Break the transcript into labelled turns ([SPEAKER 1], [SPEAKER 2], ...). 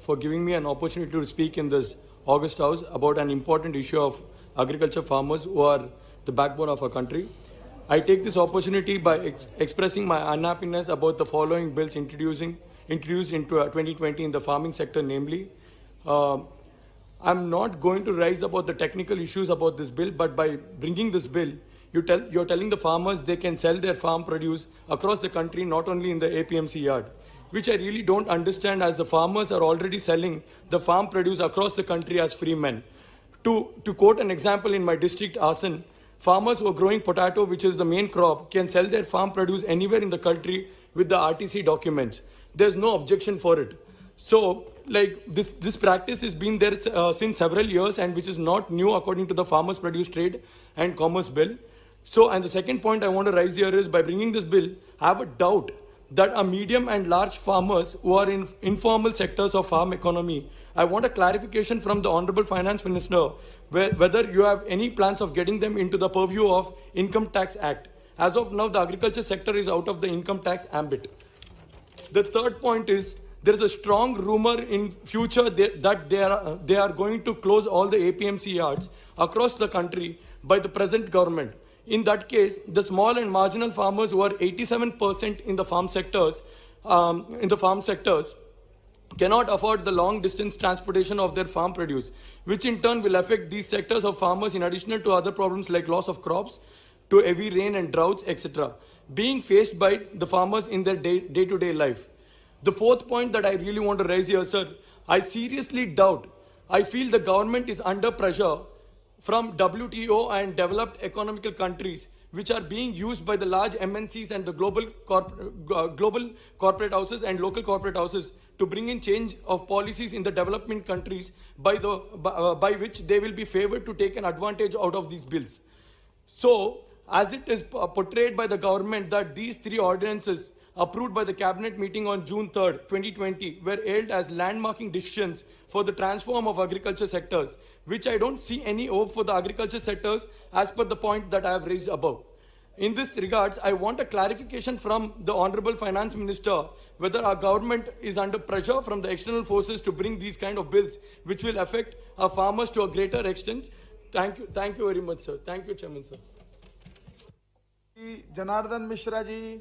[SPEAKER 1] for giving me an opportunity to speak in this August House about an important issue of agriculture farmers who are the backbone of our country. I take this opportunity by expressing my unhappiness about the following bills introduced into 2020 in the farming sector, namely, I'm not going to raise about the technical issues about this bill, but by bringing this bill, you're telling the farmers they can sell their farm produce across the country, not only in the APMC yard, which I really don't understand, as the farmers are already selling the farm produce across the country as free men. To quote an example, in my district, Asan, farmers who are growing potato, which is the main crop, can sell their farm produce anywhere in the country with the RTC documents. There's no objection for it. So, like, this practice has been there since several years, and which is not new according to the Farmers Produce Trade and Commerce Bill. So, and the second point I want to raise here is, by bringing this bill, I have a doubt that our medium and large farmers who are in informal sectors of farm economy, I want a clarification from the Honorable Finance Minister whether you have any plans of getting them into the purview of Income Tax Act. As of now, the agriculture sector is out of the income tax ambit. The third point is, there is a strong rumor in future that they are going to close all the APMC yards across the country by the present government. In that case, the small and marginal farmers who are 87% in the farm sectors, cannot afford the long distance transportation of their farm produce, which in turn will affect these sectors of farmers in addition to other problems like loss of crops, to heavy rain and droughts, etc., being faced by the farmers in their day-to-day life. The fourth point that I really want to raise here, sir, I seriously doubt, I feel the government is under pressure from WTO and developed economical countries, which are being used by the large MNCs and the global corporate houses and local corporate houses to bring in change of policies in the development countries by which they will be favored to take an advantage out of these bills. So, as it is portrayed by the government that these three ordinances approved by the cabinet meeting on June 3rd, 2020 were hailed as landmarking decisions for the transform of agriculture sectors, which I don't see any hope for the agriculture sectors as per the point that I have raised above. In this regards, I want a clarification from the Honorable Finance Minister whether our government is under pressure from the external forces to bring these kind of bills which will affect our farmers to a greater extent. Thank you very much, sir. Thank you, Chairman, sir.
[SPEAKER 2] Janardan Mishra ji.